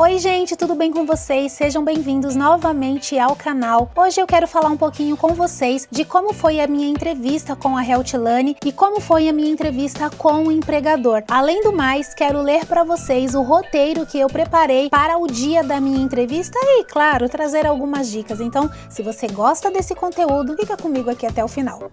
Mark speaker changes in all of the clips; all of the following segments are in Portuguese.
Speaker 1: Oi gente, tudo bem com vocês? Sejam bem-vindos novamente ao canal. Hoje eu quero falar um pouquinho com vocês de como foi a minha entrevista com a Heltilane e como foi a minha entrevista com o empregador. Além do mais, quero ler para vocês o roteiro que eu preparei para o dia da minha entrevista e, claro, trazer algumas dicas. Então, se você gosta desse conteúdo, fica comigo aqui até o final.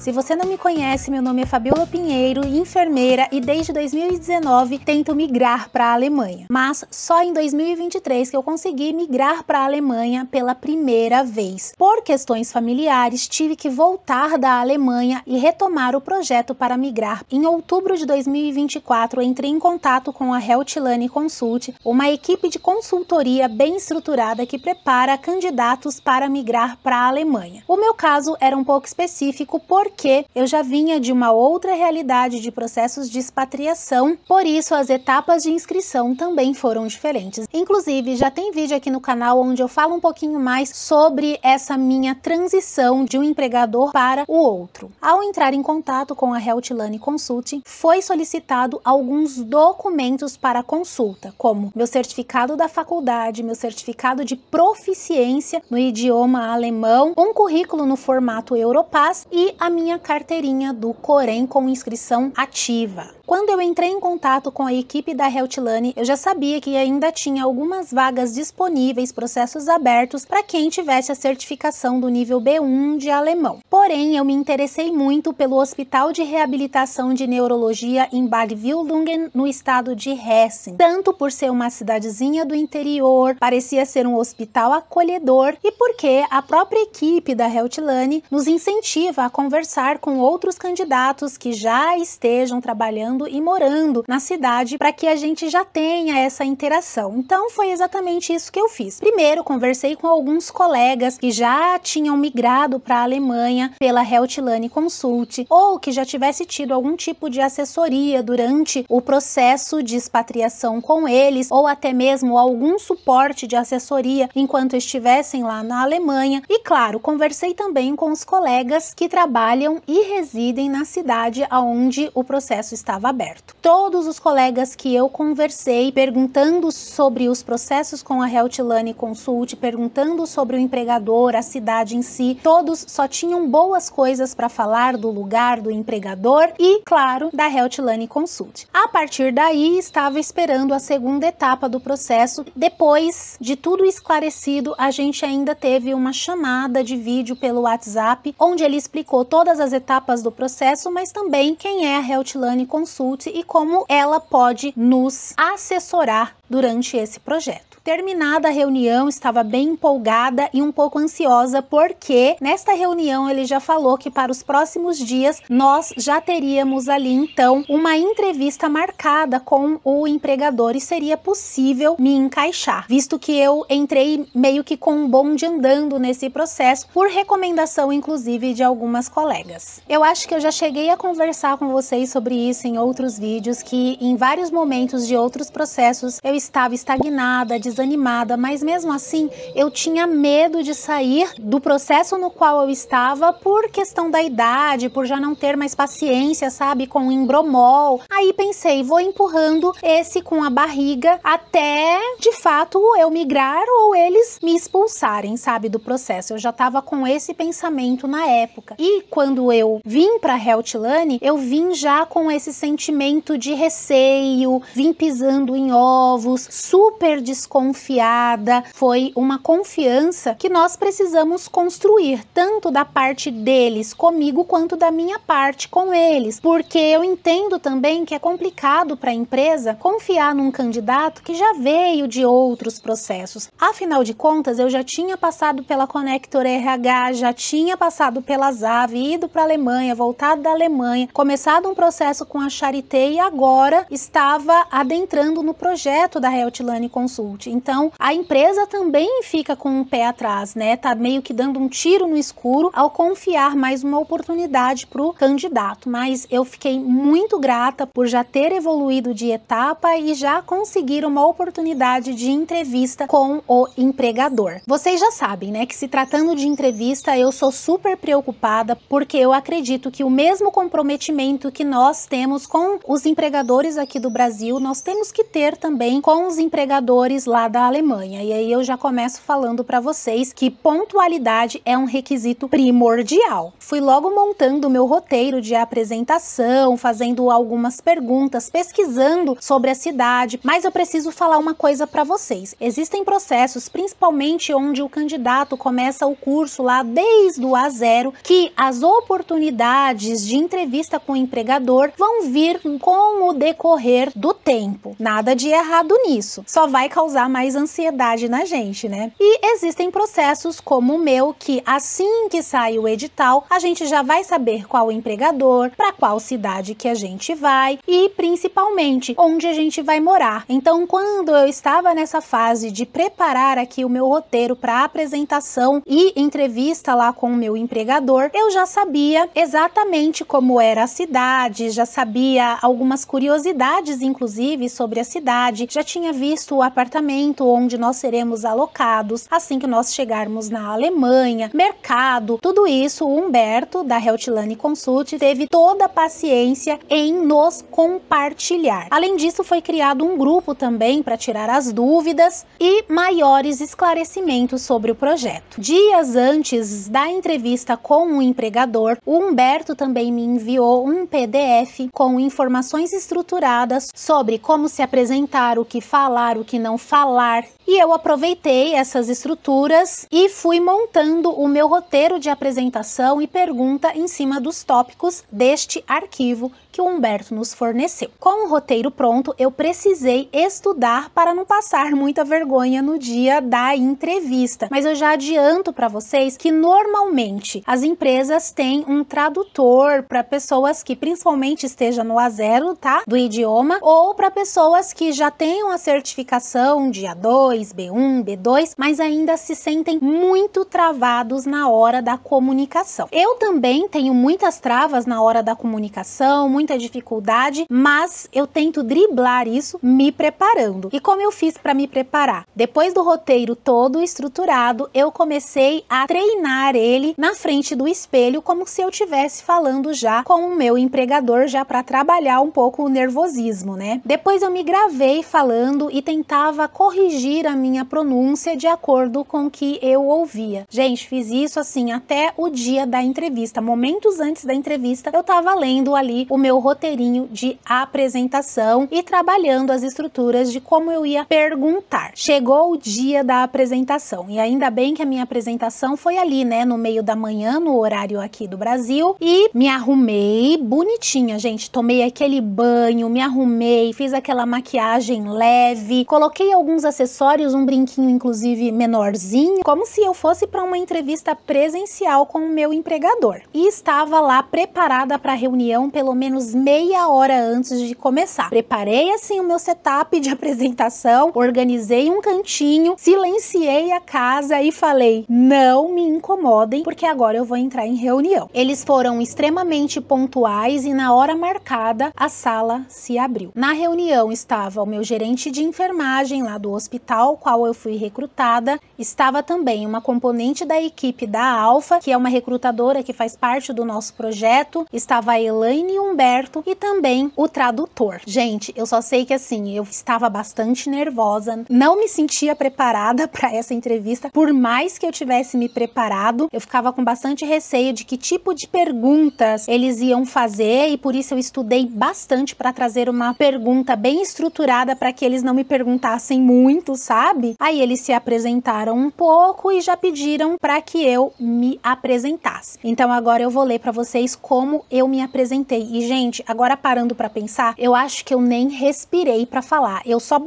Speaker 1: Se você não me conhece, meu nome é Fabiola Pinheiro, enfermeira, e desde 2019 tento migrar para a Alemanha. Mas só em 2023 que eu consegui migrar para a Alemanha pela primeira vez. Por questões familiares, tive que voltar da Alemanha e retomar o projeto para migrar. Em outubro de 2024, entrei em contato com a Heltilane Consult, uma equipe de consultoria bem estruturada que prepara candidatos para migrar para a Alemanha. O meu caso era um pouco específico porque eu já vinha de uma outra realidade de processos de expatriação, por isso as etapas de inscrição também foram diferentes. Inclusive, já tem vídeo aqui no canal onde eu falo um pouquinho mais sobre essa minha transição de um empregador para o outro. Ao entrar em contato com a Heltilane Consult, foi solicitado alguns documentos para consulta, como meu certificado da faculdade, meu certificado de proficiência no idioma alemão, um currículo no formato Europass e a minha carteirinha do Corém com inscrição ativa. Quando eu entrei em contato com a equipe da Heltilane, eu já sabia que ainda tinha algumas vagas disponíveis, processos abertos para quem tivesse a certificação do nível B1 de alemão. Porém, eu me interessei muito pelo Hospital de Reabilitação de Neurologia em Bad Wildungen, no estado de Hessen. Tanto por ser uma cidadezinha do interior, parecia ser um hospital acolhedor e porque a própria equipe da Heltilane nos incentiva a conversar com outros candidatos que já estejam trabalhando e morando na cidade para que a gente já tenha essa interação. Então foi exatamente isso que eu fiz. Primeiro, conversei com alguns colegas que já tinham migrado para a Alemanha pela Heltilane Consult ou que já tivesse tido algum tipo de assessoria durante o processo de expatriação com eles ou até mesmo algum suporte de assessoria enquanto estivessem lá na Alemanha. E claro, conversei também com os colegas que trabalham e residem na cidade onde o processo estava aberto. Todos os colegas que eu conversei perguntando sobre os processos com a Heltilane Consult, perguntando sobre o empregador, a cidade em si, todos só tinham boas coisas para falar do lugar, do empregador e, claro, da Heltilane Consult. A partir daí, estava esperando a segunda etapa do processo. Depois de tudo esclarecido, a gente ainda teve uma chamada de vídeo pelo WhatsApp, onde ele explicou todas as etapas do processo, mas também quem é a Heltilane Consult e como ela pode nos assessorar durante esse projeto. Terminada a reunião, estava bem empolgada e um pouco ansiosa porque nesta reunião ele já falou que para os próximos dias nós já teríamos ali então uma entrevista marcada com o empregador e seria possível me encaixar, visto que eu entrei meio que com um bonde andando nesse processo por recomendação inclusive de algumas colegas. Eu acho que eu já cheguei a conversar com vocês sobre isso em outros vídeos, que em vários momentos de outros processos eu estava estagnada, desanimada, mas mesmo assim eu tinha medo de sair do processo no qual eu estava por questão da idade, por já não ter mais paciência, sabe, com o Imbromol. Aí pensei, vou empurrando esse com a barriga até de fato eu migrar ou eles me expulsarem, sabe, do processo. Eu já estava com esse pensamento na época. E quando eu vim para Heltilane, eu vim já com esse sentimento de receio, vim pisando em ovos, super desconfiada. Foi uma confiança que nós precisamos construir, tanto da parte deles comigo, quanto da minha parte com eles, porque eu entendo também que é complicado para a empresa confiar num candidato que já veio de outros processos. Afinal de contas, eu já tinha passado pela Conector RH, já tinha passado pela ZAV, ido para a Alemanha, voltado da Alemanha, começado um processo com a Charité e agora estava adentrando no projeto da Heltilane Consult. Então a empresa também fica com um pé atrás, né? Tá meio que dando um tiro no escuro ao confiar mais uma oportunidade pro candidato. Mas eu fiquei muito grata por já ter evoluído de etapa e já conseguir uma oportunidade de entrevista com o empregador. Vocês já sabem, né, que se tratando de entrevista eu sou super preocupada, porque eu acredito que o mesmo comprometimento que nós temos com os empregadores aqui do Brasil, nós temos que ter também com os empregadores lá da Alemanha. E aí eu já começo falando para vocês que pontualidade é um requisito primordial. Fui logo montando o meu roteiro de apresentação, fazendo algumas perguntas, pesquisando sobre a cidade, mas eu preciso falar uma coisa para vocês. Existem processos, principalmente onde o candidato começa o curso lá desde o A0, que as oportunidades de entrevista com o empregador vão vir com o decorrer do tempo. Nada de errado nisso, só vai causar mais ansiedade na gente, né? E existem processos como o meu, que assim que sai o edital, a gente já vai saber qual empregador, para qual cidade que a gente vai e principalmente onde a gente vai morar. Então, quando eu estava nessa fase de preparar aqui o meu roteiro para apresentação e entrevista lá com o meu empregador, eu já sabia exatamente como era a cidade, já sabia algumas curiosidades, inclusive, sobre a cidade, já tinha visto o apartamento onde nós seremos alocados assim que nós chegarmos na Alemanha, mercado, tudo isso. O Humberto, da Heltlane Consult, teve toda a paciência em nos compartilhar. Além disso, foi criado um grupo também para tirar as dúvidas e maiores esclarecimentos sobre o projeto. Dias antes da entrevista com o empregador, o Humberto também me enviou um PDF com informações estruturadas sobre como se apresentar, o que falar, o que não falar. E eu aproveitei essas estruturas e fui montando o meu roteiro de apresentação e pergunta em cima dos tópicos deste arquivo que o Humberto nos forneceu. Com o roteiro pronto, eu precisei estudar para não passar muita vergonha no dia da entrevista. Mas eu já adianto para vocês que normalmente as empresas têm um tradutor para pessoas que principalmente estejam no A0, tá? Do idioma, ou para pessoas que já tenham a certificação de A2, B1, B2, mas ainda se sentem muito travados na hora da comunicação. Eu também tenho muitas travas na hora da comunicação, muita dificuldade, mas eu tento driblar isso me preparando. E como eu fiz para me preparar? Depois do roteiro todo estruturado, eu comecei a treinar ele na frente do espelho, como se eu estivesse falando já com o meu empregador, já para trabalhar um pouco o nervosismo, né? Depois eu me gravei falando e tentava corrigir a minha pronúncia de acordo com o que eu ouvia. Gente, fiz isso assim até o dia da entrevista. Momentos antes da entrevista, eu tava lendo ali o meu roteirinho de apresentação e trabalhando as estruturas de como eu ia perguntar. Chegou o dia da apresentação e ainda bem que a minha apresentação foi ali, né, no meio da manhã, no horário aqui do Brasil, e me arrumei bonitinha, gente. Tomei aquele banho, me arrumei, fiz aquela maquiagem leve, coloquei alguns acessórios, um brinquinho inclusive menorzinho, como se eu fosse para uma entrevista presencial com o meu empregador. E estava lá preparada para a reunião pelo menos meia hora antes de começar. Preparei assim o meu setup de apresentação, organizei um cantinho, silenciei a casa e falei: não me incomodem, porque agora eu vou entrar em reunião. Eles foram extremamente pontuais e na hora marcada a sala se abriu. Na reunião estava o meu gerente de enfermagem lá do hospital, qual eu fui recrutada. Estava também uma componente da equipe da Alfa, que é uma recrutadora que faz parte do nosso projeto. Estava a Elaine e Humberto e também o tradutor. Gente, eu só sei que assim, eu estava bastante nervosa, não me sentia preparada para essa entrevista. Por mais que eu tivesse me preparado, eu ficava com bastante receio de que tipo de perguntas eles iam fazer e por isso eu estudei bastante para trazer uma pergunta bem estruturada para que eles não me perguntassem muito, sabe? Aí eles se apresentaram um pouco e já pediram para que eu me apresentasse. Então agora eu vou ler para vocês como eu me apresentei. E gente, agora parando para pensar, eu acho que eu nem respirei para falar. Eu só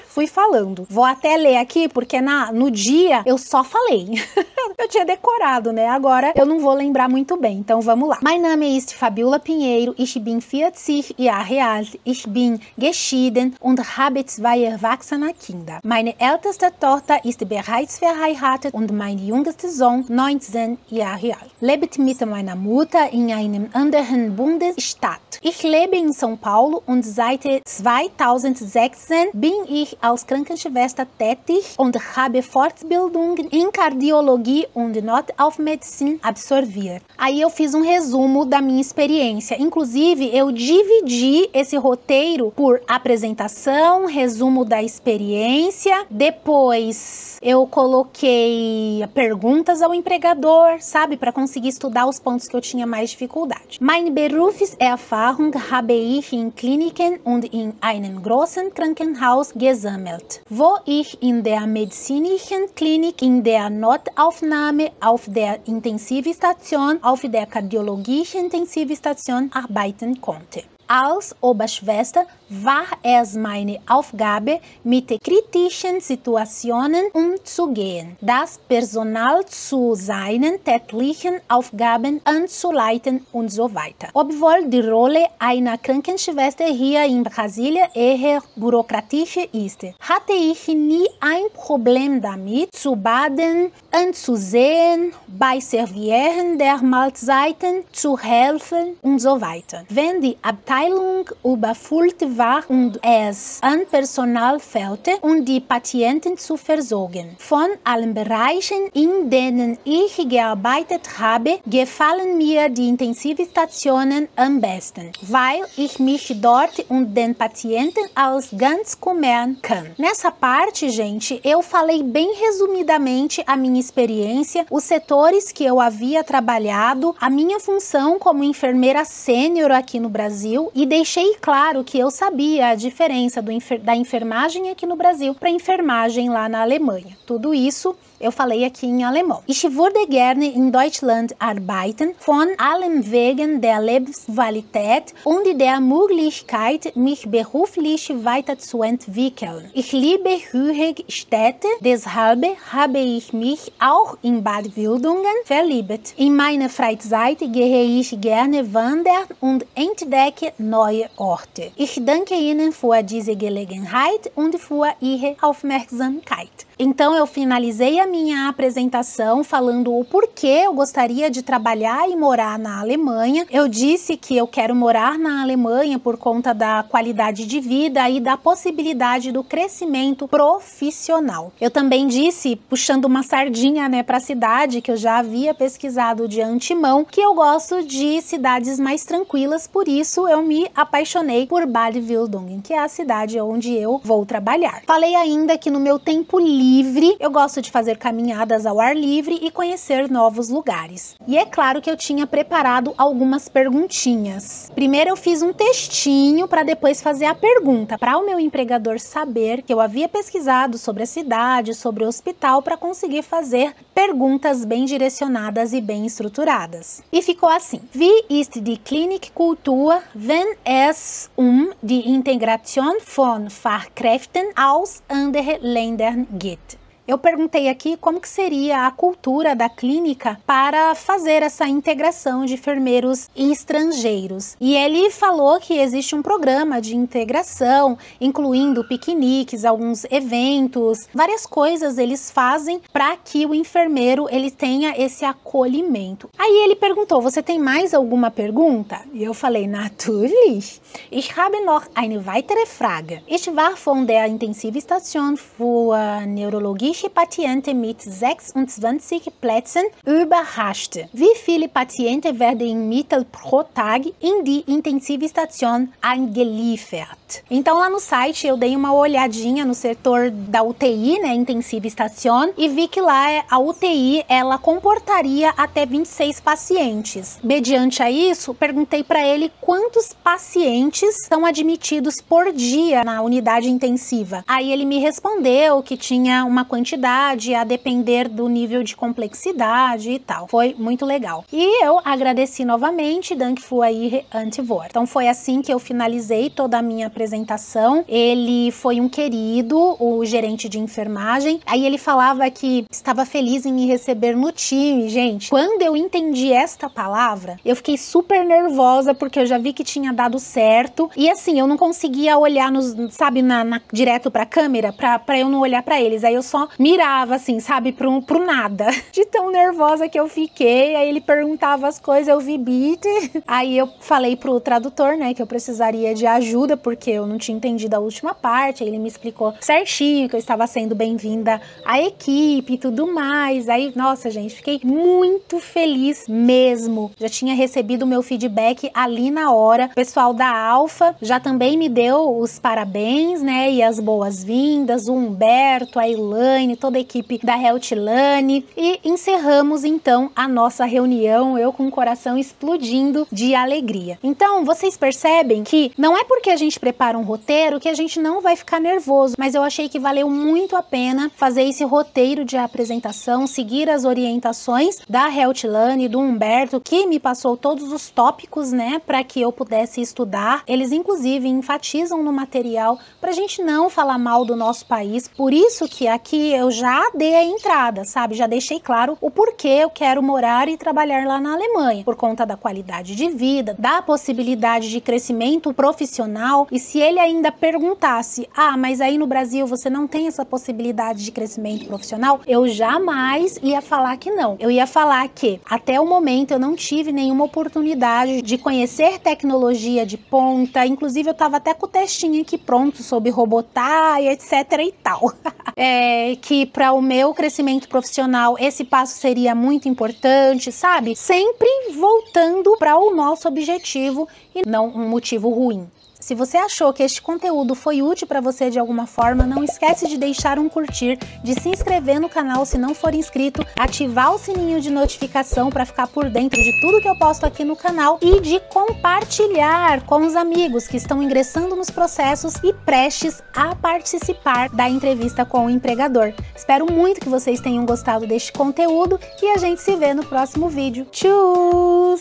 Speaker 1: fui falando. Vou até ler aqui, porque no dia eu só falei. Eu tinha decorado, né? Agora eu não vou lembrar muito bem, então vamos lá. Mein Name ist Fabiola Pinheiro, ich bin 40 Jahre alt, ich bin geschieden und habe 2 erwachsene Kinder. Meine älteste Tochter ist bereits verheiratet und mein jüngster Sohn 19 Jahre alt. Lebt mit meiner Mutter in einem anderen Bundesstaat. Ich lebe in São Paulo und seit 2016 bin ich als Krankenschwester tätig und habe Fortbildungen in Kardiologie und Notaufmedizin absolviert. Aí eu fiz um resumo da minha experiência. Inclusive, eu dividi esse roteiro por apresentação, resumo da experiência, depois eu coloquei perguntas ao empregador, sabe, para conseguir estudar os pontos que eu tinha mais dificuldade. Meine Berufserfahrung habe ich in Kliniken und in einem großen Krankenhaus gesammelt, wo ich in der medizinischen Klinik, in der Notaufnahme, auf der Intensivstation, auf der kardiologischen Intensivstation arbeiten konnte. Als Oberschwester war es meine Aufgabe, mit kritischen Situationen umzugehen, das Personal zu seinen täglichen Aufgaben anzuleiten und so weiter. Obwohl die Rolle einer Krankenschwester hier in Brasilien eher bürokratisch ist, hatte ich nie ein Problem damit, zu baden, anzusehen, bei Servieren der Mahlzeiten zu helfen und so weiter. Wenn die Abteilung überfüllt war und es an Personal fehlte, um die Patienten zu versorgen. Von allen Bereichen, in denen ich gearbeitet habe, gefallen mir die Intensivstationen am besten, weil ich mich dort und den Patienten als ganz kümmern kann. Nessa parte, gente, eu falei bem resumidamente a minha experiência, os setores que eu havia trabalhado, a minha função como enfermeira sênior aqui no Brasil e deixei claro que eu sabia a diferença da enfermagem aqui no Brasil para a enfermagem lá na Alemanha. Tudo isso eu falei aqui em alemão. Ich würde gerne in Deutschland arbeiten, von allem wegen der Lebensqualität und der Möglichkeit, mich beruflich weiterzuentwickeln. Ich liebe höhere Städte, deshalb habe ich mich auch in Bad Wildungen verliebt. In meiner Freizeit gehe ich gerne wandern und entdecke neue Orte. Ich danke Ihnen für diese Gelegenheit und für Ihre Aufmerksamkeit. Então eu finalizei a minha apresentação falando o porquê eu gostaria de trabalhar e morar na Alemanha. Eu disse que eu quero morar na Alemanha por conta da qualidade de vida e da possibilidade do crescimento profissional. Eu também disse, puxando uma sardinha, né, para a cidade, que eu já havia pesquisado de antemão, que eu gosto de cidades mais tranquilas, por isso eu me apaixonei por Bad Wildungen, que é a cidade onde eu vou trabalhar. Falei ainda que no meu tempo livre eu gosto de fazer caminhadas ao ar livre e conhecer novos lugares. E é claro que eu tinha preparado algumas perguntinhas. Primeiro eu fiz um textinho para depois fazer a pergunta, para o meu empregador saber que eu havia pesquisado sobre a cidade, sobre o hospital, para conseguir fazer perguntas bem direcionadas e bem estruturadas. E ficou assim: Wie ist die Klinikkultur, wenn es die Integration von Fachkräften aus anderen Ländern geht? Eu perguntei aqui como que seria a cultura da clínica para fazer essa integração de enfermeiros estrangeiros. E ele falou que existe um programa de integração, incluindo piqueniques, alguns eventos, várias coisas eles fazem para que o enfermeiro ele tenha esse acolhimento. Aí ele perguntou: você tem mais alguma pergunta? E eu falei: natürlich. Ich habe noch eine weitere Frage. Ich war von der Intensivstation für Neurologie Patienten mit 26 Plätzen überrascht. Wie viele Patienten werden im Mittel pro Tag in die Intensivstation eingeliefert? Então lá no site eu dei uma olhadinha no setor da UTI, né, Intensivstation, e vi que lá a UTI ela comportaria até 26 pacientes. Mediante a isso, perguntei para ele quantos pacientes são admitidos por dia na unidade intensiva. Aí ele me respondeu que tinha uma quantidade quantidade, a depender do nível de complexidade e tal. Foi muito legal. E eu agradeci novamente, Dank für Ihre Antwort. Então foi assim que eu finalizei toda a minha apresentação. Ele foi um querido, o gerente de enfermagem. Aí ele falava que estava feliz em me receber no time, gente. Quando eu entendi esta palavra, eu fiquei super nervosa, porque eu já vi que tinha dado certo. E assim, eu não conseguia olhar, sabe, direto pra câmera, pra eu não olhar pra eles. Aí eu só mirava, assim, sabe, pro nada. De tão nervosa que eu fiquei. Aí ele perguntava as coisas, eu vi beat. Aí eu falei pro tradutor, né, que eu precisaria de ajuda, porque eu não tinha entendido a última parte. Aí ele me explicou certinho que eu estava sendo bem-vinda à equipe e tudo mais. Aí, nossa, gente, fiquei muito feliz mesmo. Já tinha recebido o meu feedback ali na hora. O pessoal da Alfa já também me deu os parabéns, né, e as boas-vindas, o Humberto, a Elaine, toda a equipe da Healthline. E encerramos então a nossa reunião, eu com o coração explodindo de alegria. Então, vocês percebem que não é porque a gente prepara um roteiro que a gente não vai ficar nervoso, mas eu achei que valeu muito a pena fazer esse roteiro de apresentação, seguir as orientações da Healthline, do Humberto, que me passou todos os tópicos, né, para que eu pudesse estudar. Eles inclusive enfatizam no material pra gente não falar mal do nosso país, por isso que aqui eu já dei a entrada, sabe, já deixei claro o porquê eu quero morar e trabalhar lá na Alemanha, por conta da qualidade de vida, da possibilidade de crescimento profissional. E se ele ainda perguntasse, ah, mas aí no Brasil você não tem essa possibilidade de crescimento profissional, eu jamais ia falar que não. Eu ia falar que até o momento eu não tive nenhuma oportunidade de conhecer tecnologia de ponta, inclusive eu tava até com o textinho aqui pronto sobre robotar e etc e tal. Que para o meu crescimento profissional esse passo seria muito importante, sabe? Sempre voltando para o nosso objetivo e não um motivo ruim. Se você achou que este conteúdo foi útil para você de alguma forma, não esquece de deixar um curtir, de se inscrever no canal se não for inscrito, ativar o sininho de notificação para ficar por dentro de tudo que eu posto aqui no canal e de compartilhar com os amigos que estão ingressando nos processos e prestes a participar da entrevista com o empregador. Espero muito que vocês tenham gostado deste conteúdo e a gente se vê no próximo vídeo. Tchau!